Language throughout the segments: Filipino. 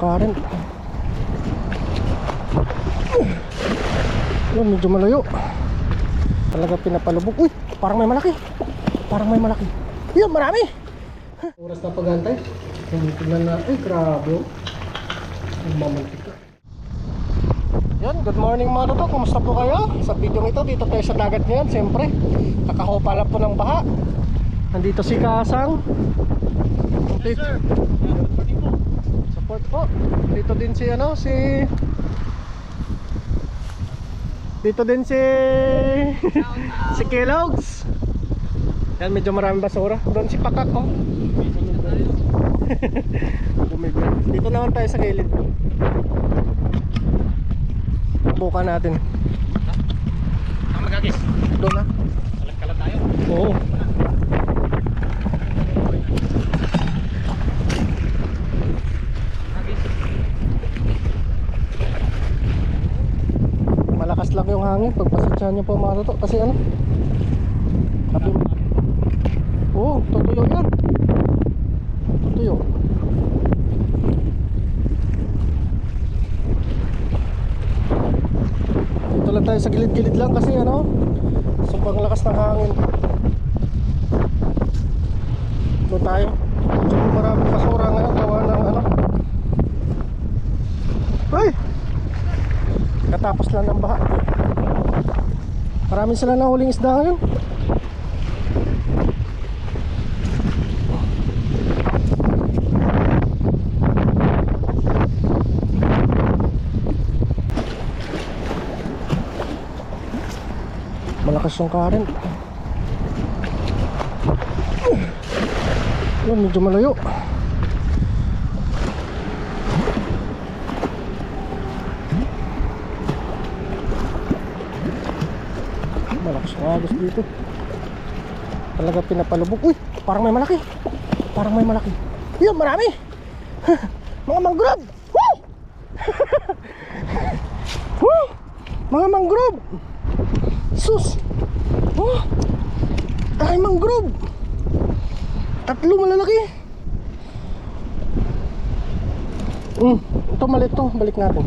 current. Yun, medyo malayo. Talaga pinapalubog. Uy, parang may malaki. Parang may malaki. Yun, marami. Oras na pag-antay. Tingnan na. Ay, grabe. Mamantik ka. Yun, good morning mga toto. Kumusta po kayo? Sa video ito, dito tayo sa dagat ngayon. Siyempre, kakahopa lang po ng baha. Nandito si Kasang. Yes, sir. Support po. Dito din si ano, dito din si Kellogg's. Yan, medyo maraming basura. Doon si Pakak, oh. Bumibig. Dito naman tayo sa gilid. Bukan natin. Ang magagis. Doon na. Kalat-kalat tayo. Oo. Malakas lang yung hangin. Pagpasensyahan nyo po mga toto. Kasi ano? Oo, tutuyo yan. Tutuyo. Dito lang tayo sa gilid-gilid lang kasi ano, sobrang lakas ng hangin. Doon tayo. Medyo maraming basura ngayon. Gawa ng ano. Ay! Katapos lang ng baha. Marami sila na huling isda ngayon. Malakas yung current. Yun, medyo malayo. Malakas yung agos dito. Talaga pinapalubog. Uy, parang may malaki. Parang may malaki. Yun, marami. Mga mangrove. Woo! Woo! Mga mangrove. Sus! Oh! Dahil mangrove! Tatlo malalaki! Ito maliit to, balik natin.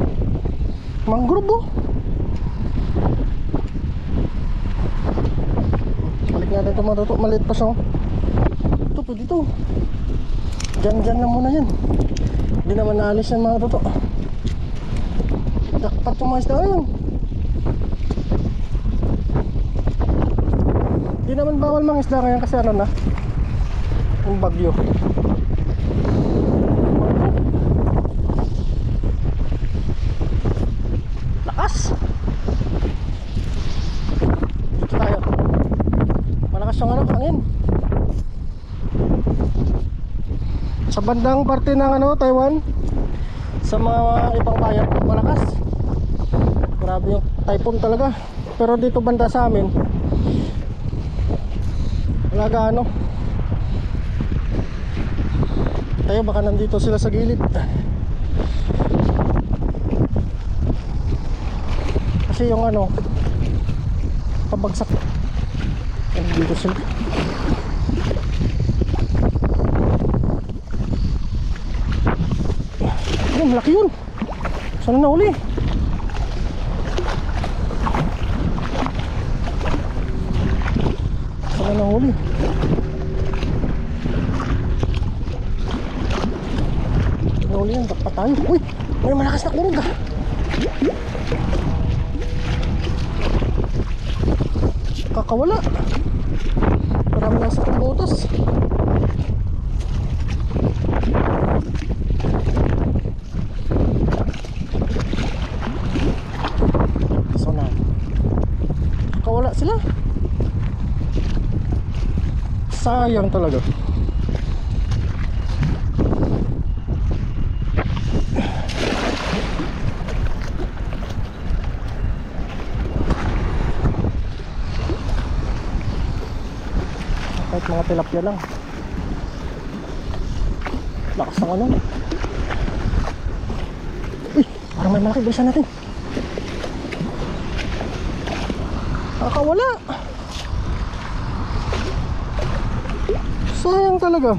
Mangrove, oh! Balik natin ito mga toto, maliit pa siya, oh. Ito, pwede ito. Dyan lang muna yan. Hindi naman naalis yan mga toto. Dakpat yung mga isda ngayon. Di naman bawal mangisda ngayon kasi ano na, yung bagyo. Lakas. Dito tayo. Malakas yung ano, hangin. Sa bandang parte ng ano, Taiwan, sa mga ibang bayan malakas. Grabe yung typhoon talaga. Pero dito banda sa amin wala gaano. Tayo baka nandito sila sa gilid. Kasi yung ano, pabagsak. Nandito sila. Ayun, malaki yun. Saan na uli? Saan na uli? Uli yan, dapat tayo. Uy, may malakas na kurog ah. Kakawala. Marami lang sa butas. So na, kakawala sila. Sayang talaga. Kahit mga tilapia lang. Lakas ng ano. Uy, parang may malaki. Bilisan natin. Kakawala. Sayang talaga.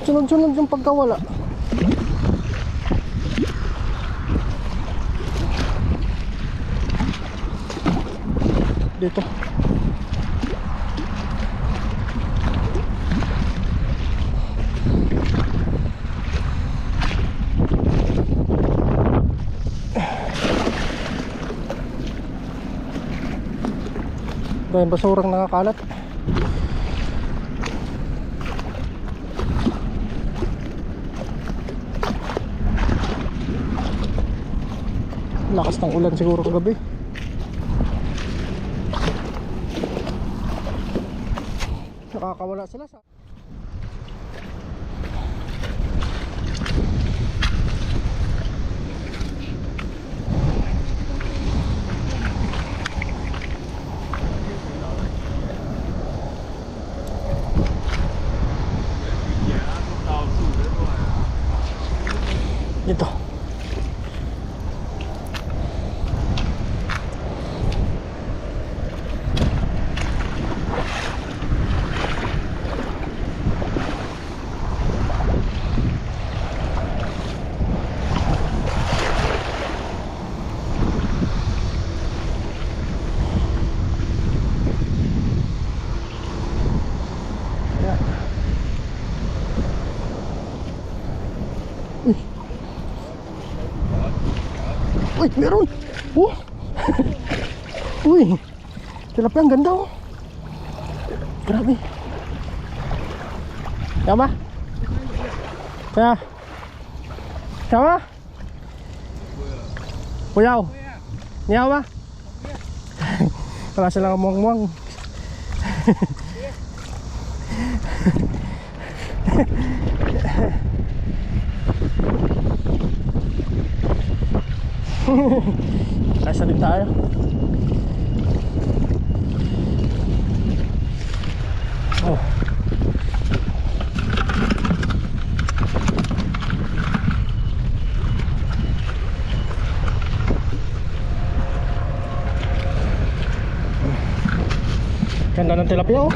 Sunod-sunod yung pagkawala. dito. Dahil basurang nakakalat. Lakas ng ulan siguro kagabi. Nakakawala sila sa dito. Uy, meron! Oh! Uy! Tilapia, ang ganda oh! Grabe! Sama? Kaya? Sama? Puyaw! Niyaw ba? Wala silang muang-muang. Kasa din tayo. Oh. Ganda ng tilapia oh.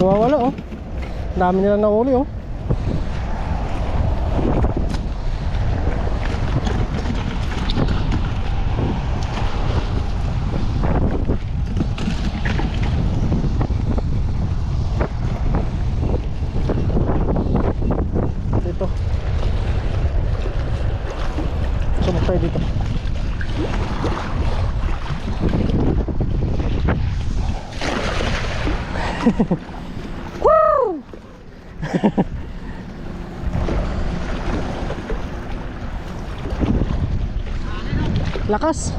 Nawawala oh. Dami nilang nahuli oh. Subok tayo dito. Woo! Lakas.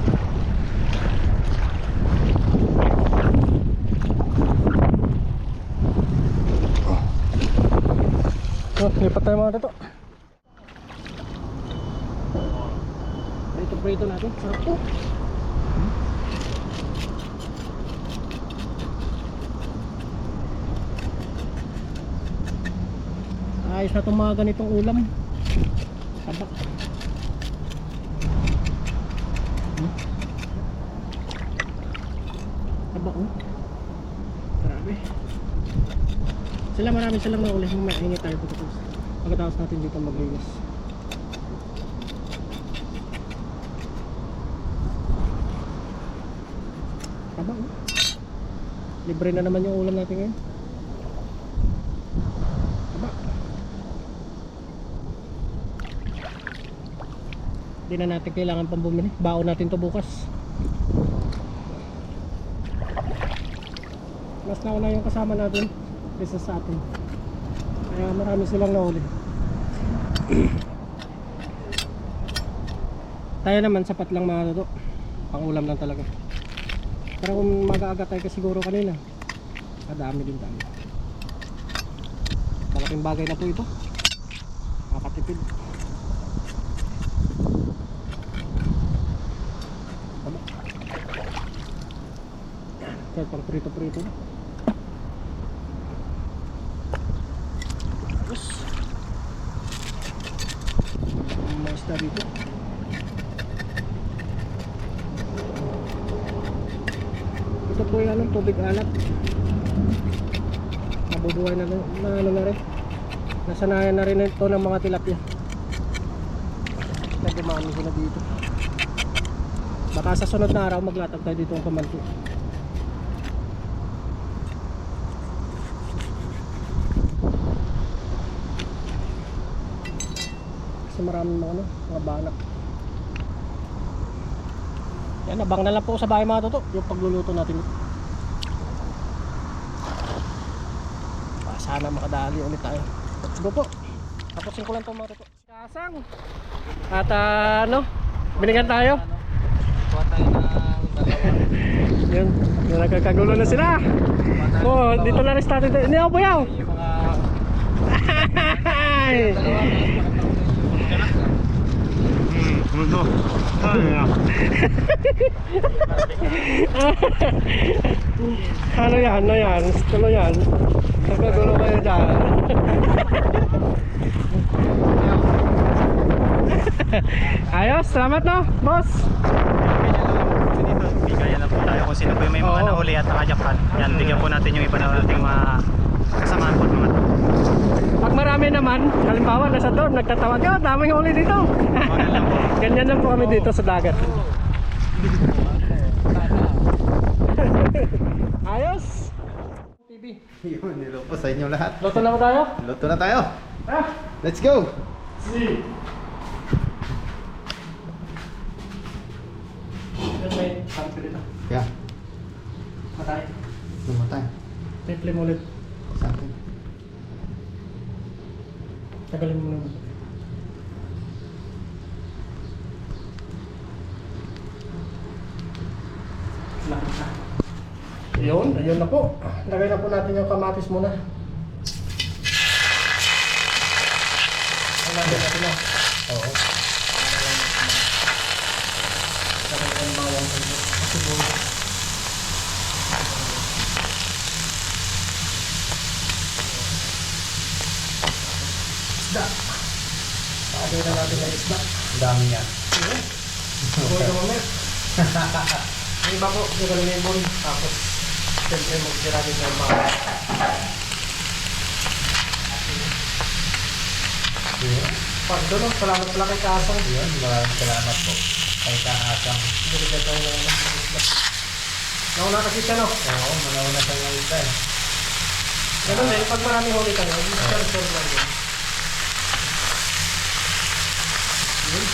Oh, lipat tayo mga dito. Prito natin, sarap to. Ayos na itong mga ganitong ulam. Tabak. Tabak oh. Grabe. Marami silang nauli. Mainit tayo pagkatapos natin dito maglinis. Tama oh. Libre na naman yung ulam natin ngayon. Tama. Hindi na natin kailangan pang bumili. Baon natin to bukas. Mas nauna yung kasama natin kaysa sa atin. Kaya marami silang nahuli. Tayo naman sapat lang mga to. Pang ulam lang talaga. Pero kung mag-aaga tayo siguro kanina, madami din tayo. Malaking bagay na po ito. Makatipid. Kaya pang prito-prito na. Tapos mga isda dito. Ito po yung tubig alat. Nabubuhay na ano na rin. Nasanayan na rin ito ng mga tilapia. Nagdumami sila dito. Baka sa sunod na araw maglatag tayo dito ng kamanti. Kasi maraming mga banak. Yan, abang na lang po sa bahay mga toto, yung pagluluto natin. Sana makadali ulit tayo. Go po. Tapusin ko lang itong mga toto. Kasang. At binigyan tayo. Kuha tayo ng dalawa. Yun, nagkakagulo na sila. Oh, dito na rin started. Hindi ako buyaw. Yung mga Ano yan? Tulo yan. Nagkagulo kayo dyan. Ayos, salamat no, boss. bigay lang po tayo kung sino po yung may mga Oo. nahuli at naka-Japan. Yan, bigyan po natin yung iba na nating mga kasamaan po at mga Pag marami naman, halimbawa nasa dorm, nagtatawag, oh, daming huli dito. Ganyan lang po. Ganyan lang po kami dito sa dagat. Ayos. TV. Yun, nilupo sa inyo lahat. Luto na ba tayo? Luto na tayo. Ah, Let's go! si. Yan may sample dito. Yeah, Matay. lumatay. Triple mo ulit. Sa akin. Tagalin mo naman. Nakita. Ayun na po. Lagay na po natin yung kamatis muna. Lagay natin na. Oo. Lagay natin yung bawang siguro. Isda. Lagay na natin na isda. Ang dami yan. Buhay ka mamaya. Yung iba po, yung kalimibon. Tapos, siyempre magsira din ng mga pag doon, salamat pala kay Kasang. Yun, maraming salamat po. Kay Kaasang. Binigay tayo ng isda. Nauna kasi siya, no? Oo, manauna sa mga isa eh. Ganun din, pag marami huli ka na, hindi siya reserve lang din. Yun.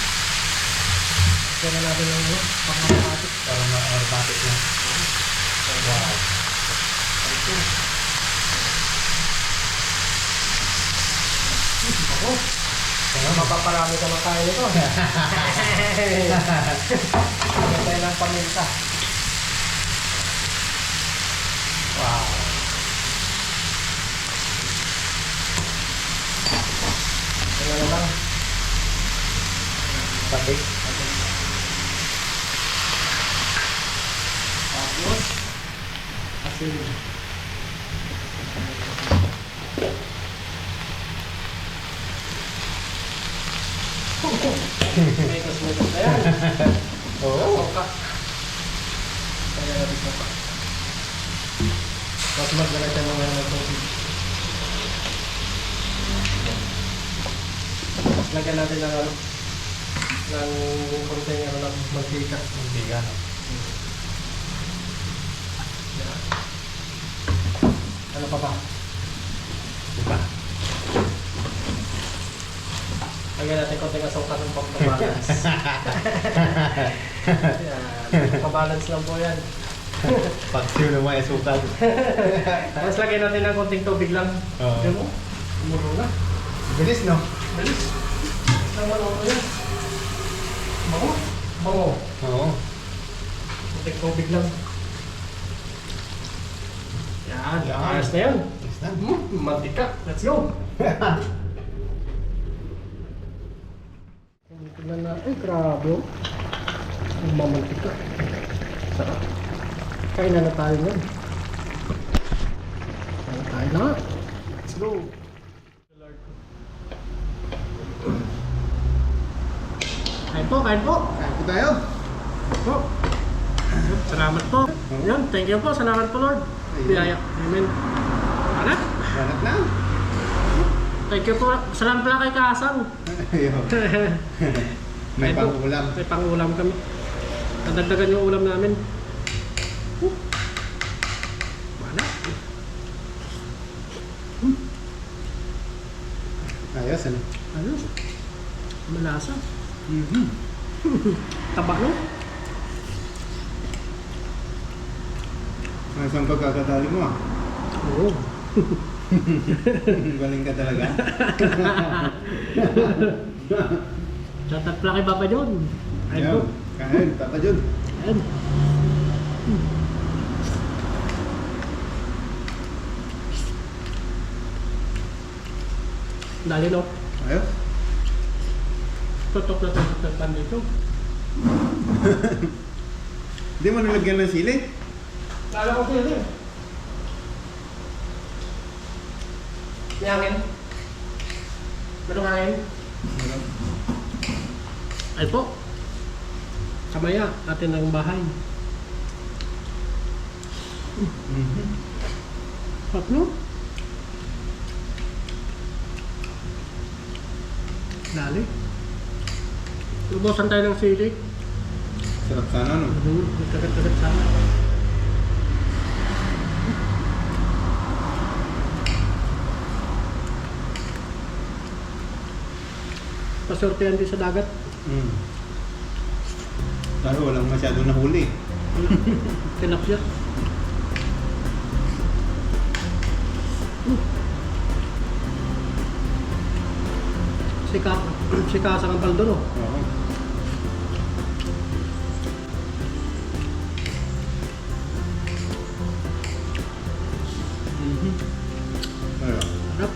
Kaya na natin yung pangkakatik. Para ma-aromatic na. Wow. Ako. Kaya mapaparami ka makain nito. Kaya tayo ng paminta. Wow. Kaya na lang. Patik. Tapos. Asin. Megas na yan. Oo. Soka. Kaya natin soka. Tapos maglalagay tayo mga tubig. Tapos lagyan natin ng konting ng mantika. Mantika, no? Yan. Ano pa ba? Diba? Lagyan natin konting asukal ng pagpabalance. Yan. Pabalance lang po yan. Pag siyo na may asukal. Tapos lagyan natin ng konting tubig lang. Oo. Diyan mo? Muro na. Bilis, no? Bilis. Naman ako yan. Bango. Bango. Oo. Konting tubig lang. Yan. Yan. Ayos na yan. Yes na. Mantika. Let's go. Tignan na. Ay, grabe. Ang mamantika. Sarap. Kainan na tayo nun. Kainan tayo na. Let's go. Kain po, kain po. Kain po tayo. Po. Salamat po. Yun, thank you po. Salamat po, Lord. Biyaya. Amen. Anak. Banat na. Thank you po. Salamat pala kay Kasang. Ayun. May Ayun po. pang-ulam. May pang-ulam kami. Nadagdagan yung ulam namin. Wala. Ayos, ano? Ano? Malasa. Mm-hmm. Taba, no? Ang isang pagkakatali mo ah. Oo. Galing ka talaga. Tatagpla kay Papa John. Ayun. Kain, Papa John. Ayun. Dali, no? Ayos. Tutok na tutok dito. Hindi mo nalagyan ng sili? Lalo ko sila din. May hangin? Merong hangin? Ay po. Kamaya, atin ang bahay. Mm-hmm. Tatlo? Dali. Lubosan tayo ng sili. Sarap sana, no? Kagat-kagat sana. Pasortehan din sa dagat. Mm. Pero walang masyadong nahuli. Tilapia. Sikasang ang paldo, no? Oo. Mm-hmm. Ayos. Harap.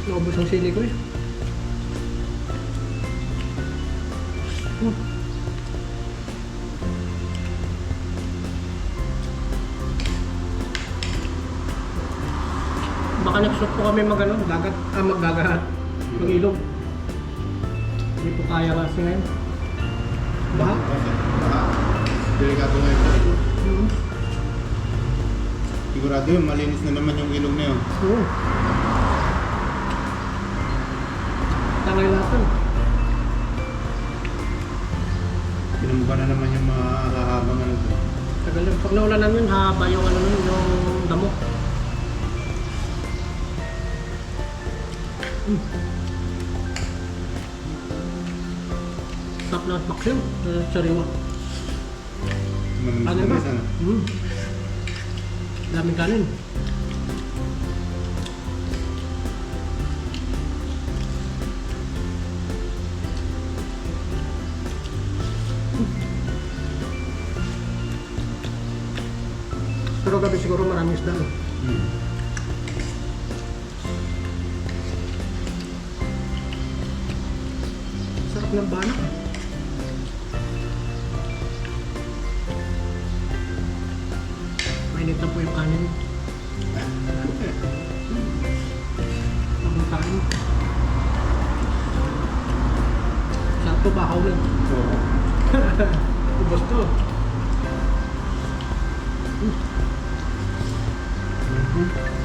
Naubos ang sili ko eh. Baka next shot po kami maggagahat. Mag-ilog. Hindi po kaya kasi ngayon. Baha. Baha. Delikado ngayon. Mm. Sigurado yun, malinis na naman yung ilog na yun. Oo. Tangay lahat yun. Pinamukha na naman yung mga kahabang ano to. Tagal yun. Pag naulanan yun, haba yung ano nun, yung damo. Sarap na paksiw. Sariwa. Ano ba? Sana. Daming kanin. Pero gabi siguro maraming isda. No? Mm. Sarap ng banak. Mainit na po yung kanin. Ang kanin. Sarap to, bahaw lang. Oo. Ubos to. Mm-hmm.